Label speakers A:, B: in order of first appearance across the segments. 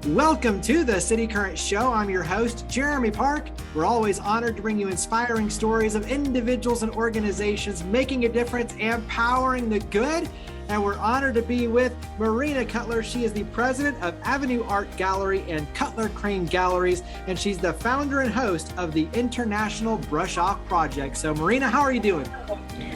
A: Welcome to the City Current Show. I'm your host, Jeremy Park. We're always honored to bring you inspiring stories of individuals and organizations making a difference and powering the good. And we're honored to be with Marina Cutler. She is the president of Avenue Art Gallery and Cutler Crane Galleries, and she's the founder and host of the International Brush Off Project. So Marina, how are you doing?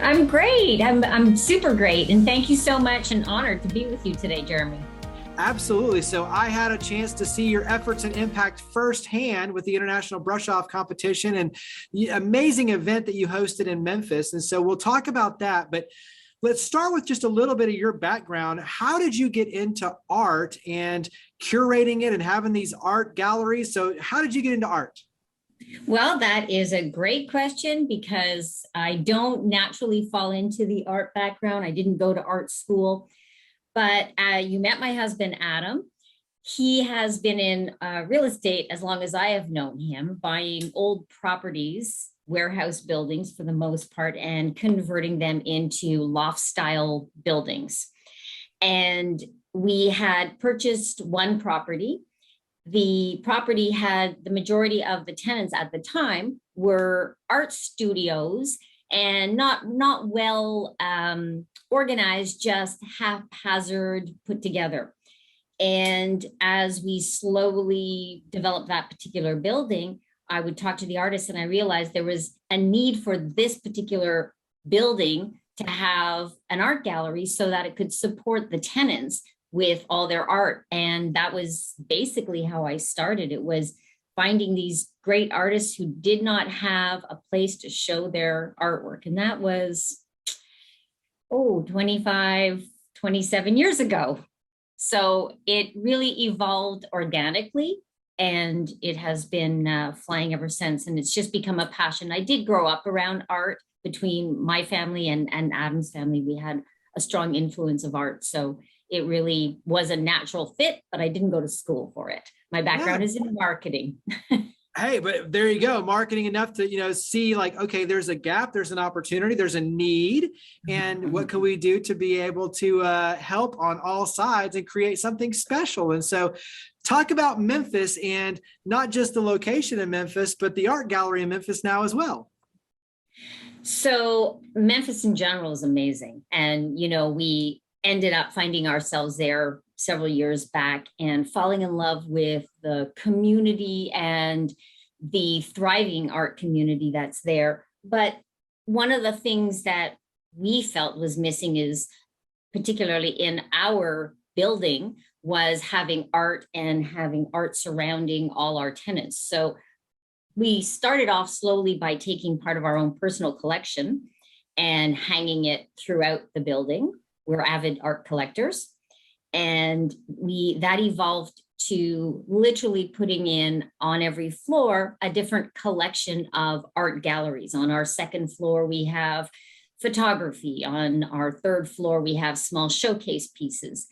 B: I'm great. I'm super great. And thank you so much, and honored to be with you today, Jeremy.
A: Absolutely. So I had a chance to see your efforts and impact firsthand with the International Brush Off Competition and the amazing event that you hosted in Memphis. And so we'll talk about that, but let's start with just a little bit of your background. How did you get into art and curating it and having these art galleries? So how did you get into art?
B: Well, that is a great question because I don't naturally fall into the art background. I didn't go to art school. But you met my husband, Adam. He has been in real estate as long as I have known him, buying old properties, warehouse buildings for the most part, and converting them into loft style buildings. And we had purchased one property. The property had the majority of the tenants at the time were art studios and not well organized, just haphazard put together. And as we slowly developed that particular building, I would talk to the artists and I realized there was a need for this particular building to have an art gallery so that it could support the tenants with all their art. And that was basically how I started. It was finding these great artists who did not have a place to show their artwork. And that was, 25, 27 years ago. So it really evolved organically and it has been flying ever since. And it's just become a passion. I did grow up around art. Between my family and Adam's family, we had a strong influence of art. So it really was a natural fit, but I didn't go to school for it. My background is in marketing.
A: Hey, but there you go. Marketing enough to, see like, okay, there's a gap, there's an opportunity, there's a need. And what can we do to be able to help on all sides and create something special? And so talk about Memphis and not just the location in Memphis, but the art gallery in Memphis now as well.
B: So Memphis in general is amazing. And, we ended up finding ourselves there several years back and falling in love with the community and the thriving art community that's there. But one of the things that we felt was missing is, particularly in our building, was having art and having art surrounding all our tenants. So we started off slowly by taking part of our own personal collection and hanging it throughout the building. We're avid art collectors. And that evolved to literally putting in on every floor a different collection of art galleries. On our second floor, we have photography. On our third floor, we have small showcase pieces.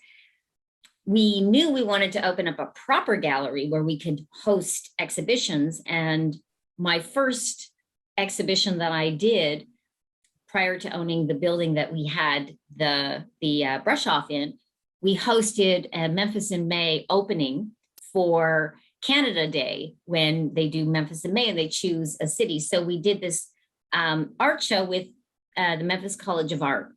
B: We knew we wanted to open up a proper gallery where we could host exhibitions. And my first exhibition that I did prior to owning the building that we had the brush off in, we hosted a Memphis in May opening for Canada Day when they do Memphis in May and they choose a city. So we did this art show with the Memphis College of Art.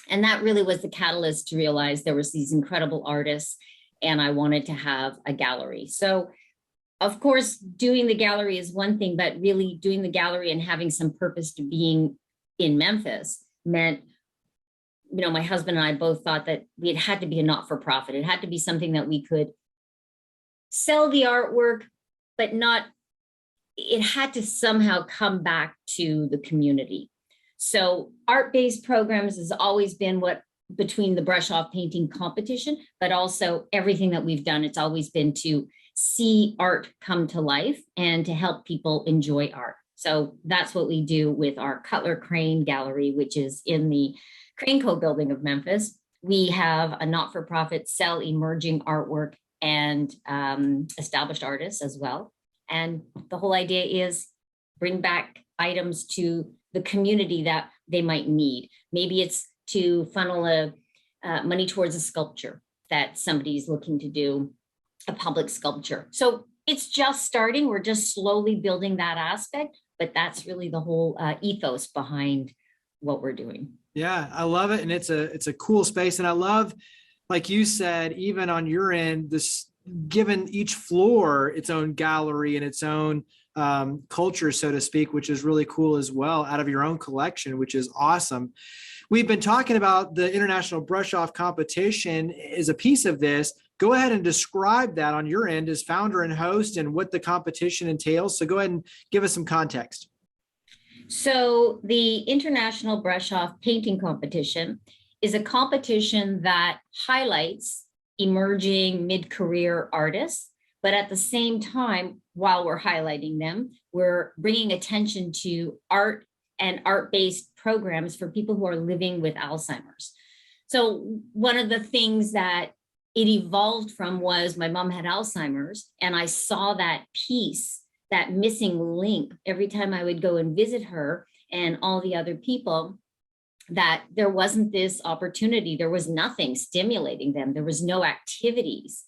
B: And that really was the catalyst to realize there was these incredible artists and I wanted to have a gallery. So of course, doing the gallery is one thing, but really doing the gallery and having some purpose to being in Memphis meant, my husband and I both thought that it had to be a not-for-profit. It had to be something that we could sell the artwork, but it had to somehow come back to the community. So art-based programs has always been between the brush off painting competition, but also everything that we've done, it's always been to see art come to life and to help people enjoy art. So that's what we do with our Cutler Crane Gallery, which is in the Crane Co. building of Memphis. We have a not-for-profit sell emerging artwork and established artists as well. And the whole idea is bring back items to the community that they might need. Maybe it's to funnel money towards a sculpture that somebody's looking to do. a public sculpture. So it's just starting. We're just slowly building that aspect, but that's really the whole ethos behind what we're doing.
A: Yeah, I love it. And it's a cool space. And I love, like you said, even on your end, this given each floor its own gallery and its own culture, so to speak, which is really cool as well, out of your own collection, which is awesome. We've been talking about the International Brush Off Competition as a piece of this. Go ahead and describe that on your end as founder and host and what the competition entails. So go ahead and give us some context.
B: So the International Brush Off Painting Competition is a competition that highlights emerging mid-career artists, but at the same time, while we're highlighting them, we're bringing attention to art and art-based programs for people who are living with Alzheimer's. So one of the things that it evolved from was my mom had Alzheimer's, and I saw that piece, that missing link every time I would go and visit her and all the other people, that there wasn't this opportunity. There was nothing stimulating them. There was no activities.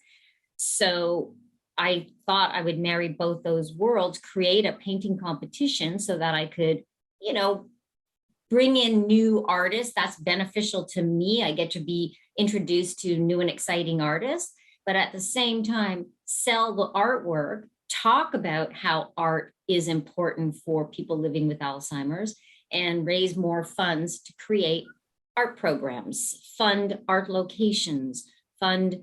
B: So I thought I would marry both those worlds, create a painting competition so that I could, bring in new artists. That's beneficial to me. I get to be introduced to new and exciting artists, but at the same time, sell the artwork, talk about how art is important for people living with Alzheimer's, and raise more funds to create art programs, fund art locations, fund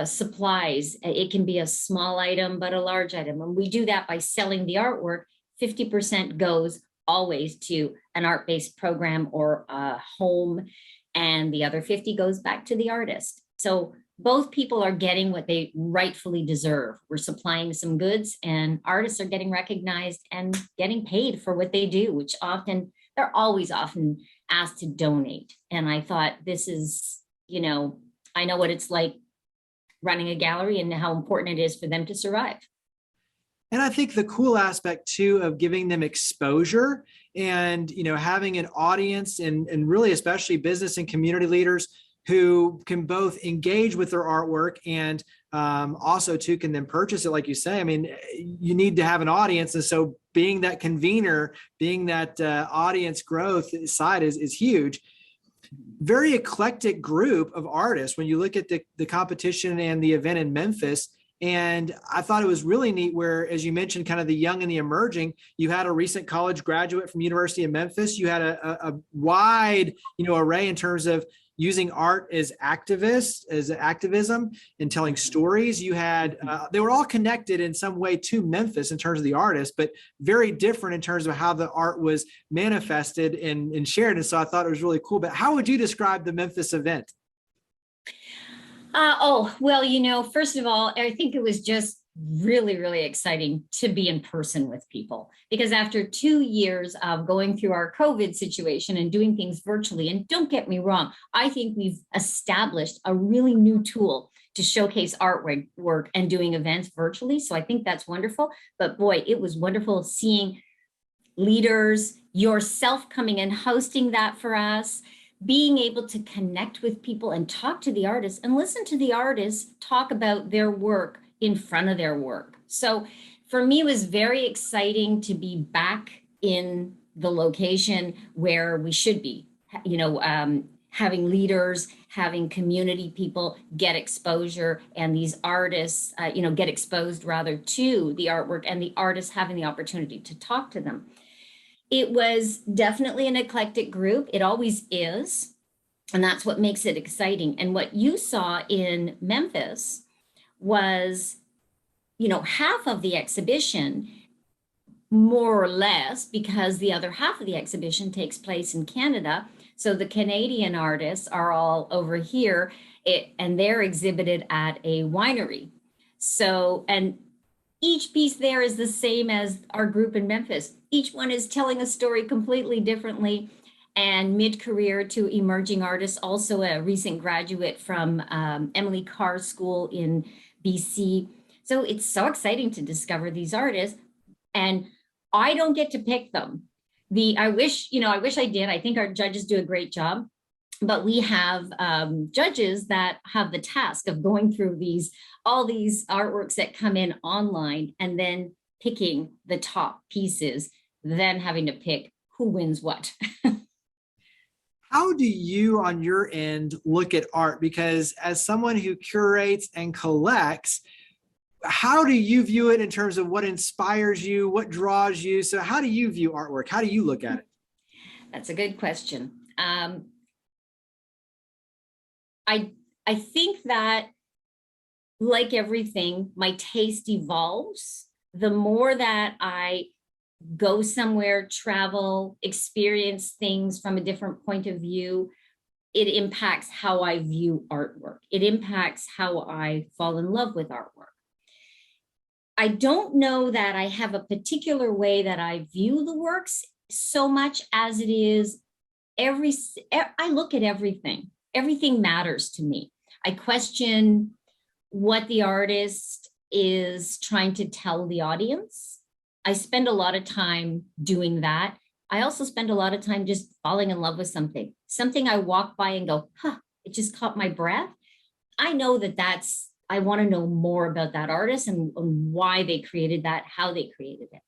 B: supplies. It can be a small item, but a large item. And we do that by selling the artwork. 50% goes always to an art-based program or a home, and the other 50 goes back to the artist. So both people are getting what they rightfully deserve. We're supplying some goods, and artists are getting recognized and getting paid for what they do, which they're always often asked to donate. And I thought, this is, I know what it's like running a gallery and how important it is for them to survive.
A: And I think the cool aspect too of giving them exposure and, having an audience and really especially business and community leaders who can both engage with their artwork and also too can then purchase it. Like you say, I mean, you need to have an audience. And so being that convener, being that audience growth side is huge. Very eclectic group of artists when you look at the competition and the event in Memphis. And I thought it was really neat where, as you mentioned, kind of the young and the emerging, you had a recent college graduate from University of Memphis. You had a wide, array in terms of using art as activism and telling stories. You had, they were all connected in some way to Memphis in terms of the artists, but very different in terms of how the art was manifested and shared. And so I thought it was really cool. But how would you describe the Memphis event?
B: First of all, I think it was just really, really exciting to be in person with people, because after 2 years of going through our COVID situation and doing things virtually, and don't get me wrong, I think we've established a really new tool to showcase artwork and doing events virtually. So I think that's wonderful. But boy, it was wonderful seeing leaders, yourself coming and hosting that for us, being able to connect with people and talk to the artists and listen to the artists talk about their work in front of their work. So for me, it was very exciting to be back in the location where we should be, having leaders, having community people get exposure, and these artists, get exposed rather to the artwork, and the artists having the opportunity to talk to them. It was definitely an eclectic group. It always is. And that's what makes it exciting. And what you saw in Memphis was, half of the exhibition, more or less, because the other half of the exhibition takes place in Canada. So the Canadian artists are all over here, and they're exhibited at a winery. So, and each piece there is the same as our group in Memphis. Each one is telling a story completely differently. And mid-career to emerging artists, also a recent graduate from Emily Carr School in BC. So it's so exciting to discover these artists. And I don't get to pick them. I wish I did. I think our judges do a great job. but we have judges that have the task of going through all these artworks that come in online and then picking the top pieces, then having to pick who wins what.
A: How do you on your end look at art? Because as someone who curates and collects, how do you view it in terms of what inspires you, what draws you? So how do you view artwork? How do you look at it?
B: That's a good question. I think that, like everything, my taste evolves. The more that I go somewhere, travel, experience things from a different point of view, it impacts how I view artwork. It impacts how I fall in love with artwork. I don't know that I have a particular way that I view the works so much as it is I look at everything. Everything matters to me. I question what the artist is trying to tell the audience. I spend a lot of time doing that. I also spend a lot of time just falling in love with something I walk by and go, it just caught my breath. I know I want to know more about that artist and why they created that, how they created it.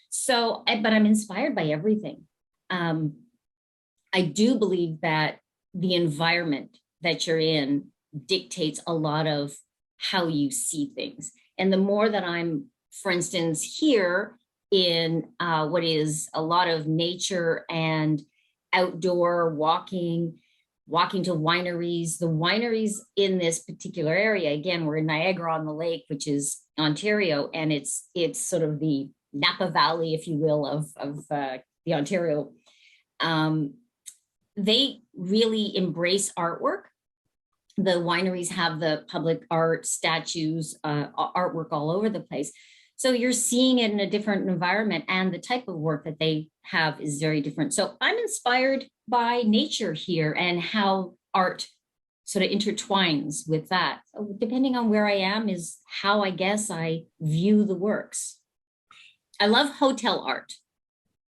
B: So, but I'm inspired by everything. I do believe that the environment that you're in dictates a lot of how you see things. And the more that I'm, for instance, here in what is a lot of nature and outdoor walking to wineries. The wineries in this particular area, again, we're in Niagara-on-the-Lake, which is Ontario, and it's sort of the Napa Valley, if you will, of the Ontario. They really embrace artwork. The wineries have the public art, statues, artwork all over the place. So you're seeing it in a different environment, and the type of work that they have is very different. So I'm inspired by nature here and how art sort of intertwines with that. So depending on where I am is how I guess I view the works. I love hotel art.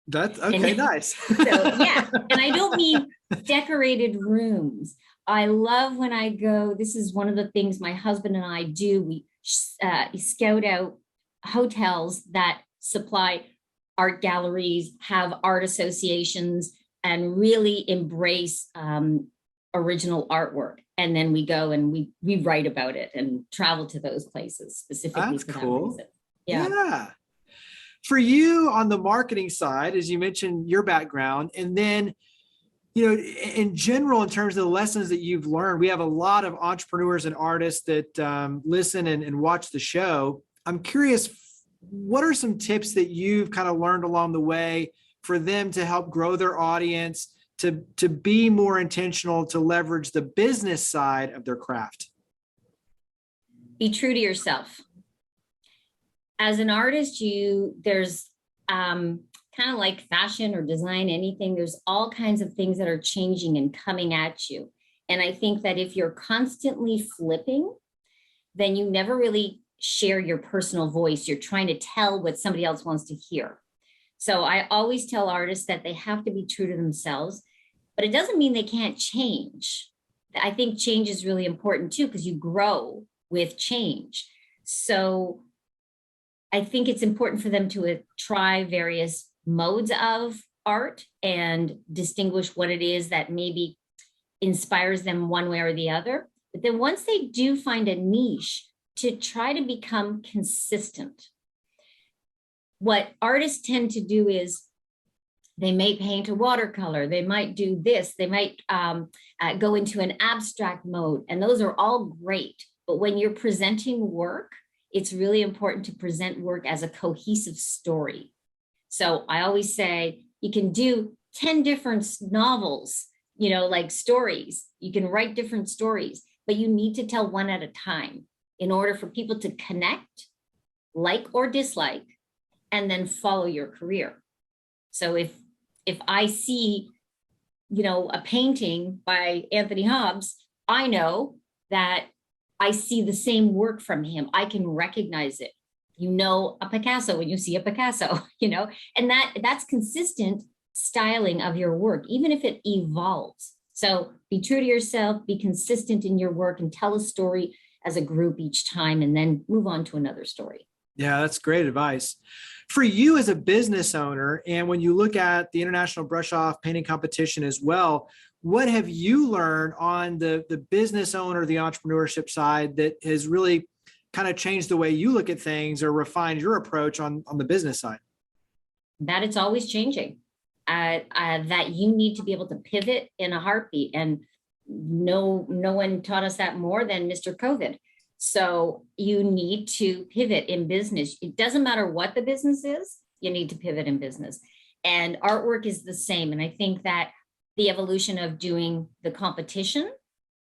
A: That's okay, nice.
B: So yeah, and I don't mean decorated rooms. I love when I go, this is one of the things my husband and I do. We scout out hotels that supply art galleries, have art associations, and really embrace original artwork. And then we go and we write about it and travel to those places specifically.
A: That's
B: for
A: cool.
B: that reason. Yeah.
A: For you on the marketing side, as you mentioned your background, and then, in general, in terms of the lessons that you've learned, we have a lot of entrepreneurs and artists that listen and watch the show. I'm curious, what are some tips that you've kind of learned along the way for them to help grow their audience, to be more intentional, to leverage the business side of their craft?
B: Be true to yourself. As an artist, there's kind of like fashion or design, anything, there's all kinds of things that are changing and coming at you. And I think that if you're constantly flipping, then you never really share your personal voice. You're trying to tell what somebody else wants to hear. So I always tell artists that they have to be true to themselves, but it doesn't mean they can't change. I think change is really important too, because you grow with change. So I think it's important for them to try various modes of art and distinguish what it is that maybe inspires them one way or the other. But then once they do find a niche, to try to become consistent. What artists tend to do is they may paint a watercolor, they might do this, they might go into an abstract mode, and those are all great. But when you're presenting work, it's really important to present work as a cohesive story. So I always say you can do 10 different novels, like stories. You can write different stories, but you need to tell one at a time in order for people to connect, like or dislike, and then follow your career. So if I see, a painting by Anthony Hobbs, I know that I see the same work from him. I can recognize it. A Picasso when you see a Picasso, and that's consistent styling of your work, even if it evolves. So Be true to yourself, be consistent in your work, and tell a story as a group each time, and then move on to another story.
A: Yeah, that's great advice. For you as a business owner, and when you look at the International Brush Off Painting Competition as well, what have you learned on the business owner, the entrepreneurship side that has really kind of changed the way you look at things or refined your approach on the business side?
B: That it's always changing, that you need to be able to pivot in a heartbeat. And no one taught us that more than Mr. COVID. So you need to pivot in business. It doesn't matter what the business is, you need to pivot in business. And artwork is the same. And I think that the evolution of doing the competition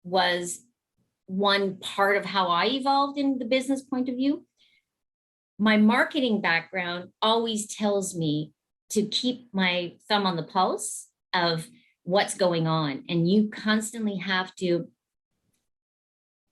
B: was one part of how I evolved in the business point of view. My marketing background always tells me to keep my thumb on the pulse of what's going on. And you constantly have to,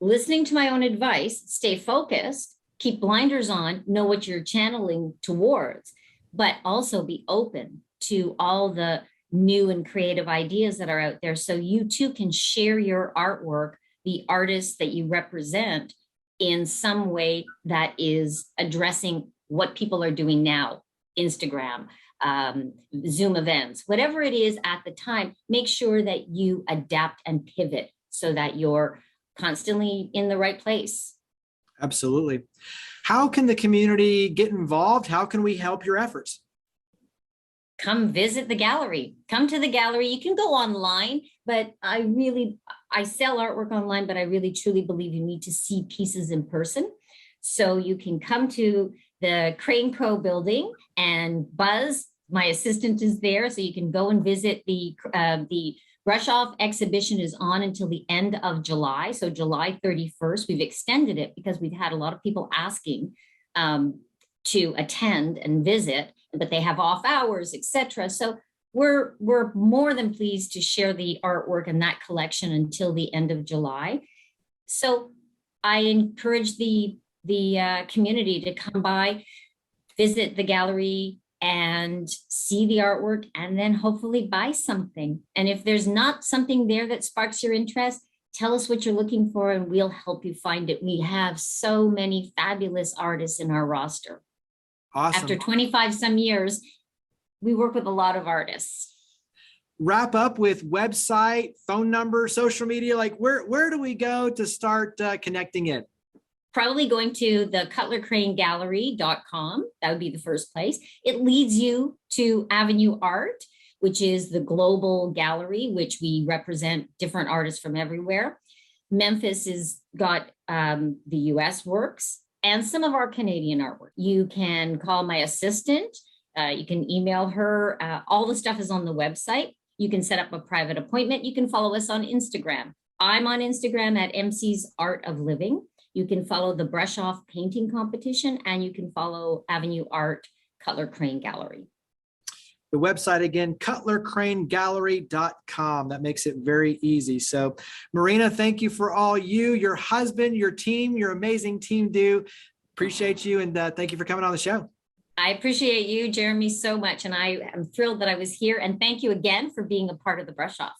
B: listening to my own advice, stay focused, keep blinders on, know what you're channeling towards, but also be open to all the new and creative ideas that are out there. So you too can share your artwork, the artists that you represent, in some way that is addressing what people are doing now, Instagram, Zoom events, whatever it is at the time. Make sure that you adapt and pivot so that you're constantly in the right place.
A: Absolutely. How can the community get involved? How can we help your efforts?
B: Come visit the gallery. Come to the gallery. You can go online, but I sell artwork online, but I really truly believe you need to see pieces in person. So you can come to the Crane Co building, and Buzz, my assistant, is there. So you can go and visit the Brush Off exhibition is on until the end of July. So July 31st, we've extended it because we've had a lot of people asking to attend and visit, but they have off hours, etc. So we're more than pleased to share the artwork and that collection until the end of July. So I encourage the community to come by, visit the gallery, and see the artwork, and then hopefully buy something. And if there's not something there that sparks your interest, tell us what you're looking for and we'll help you find it. We have so many fabulous artists in our roster.
A: Awesome.
B: After 25 some years, we work with a lot of artists.
A: Wrap up with website, phone number, social media. Like where do we go to start connecting in?
B: Probably going to the cutlercranegallery.com. That would be the first place. It leads you to Avenue Art, which is the global gallery, which we represent different artists from everywhere. Memphis has got the US works and some of our Canadian artwork. You can call my assistant. You can email her. All the stuff is on the website. You can set up a private appointment. You can follow us on Instagram. I'm on Instagram at MC's Art of Living. You can follow the Brush Off Painting Competition, and you can follow Avenue Art, Cutler Crane Gallery.
A: The website again, cutlercranegallery.com. That makes it very easy. So Marina, thank you for all you, your husband, your team, your amazing team do. Appreciate you. And thank you for coming on the show.
B: I appreciate you, Jeremy, so much. And I am thrilled that I was here. And thank you again for being a part of the Brush Off.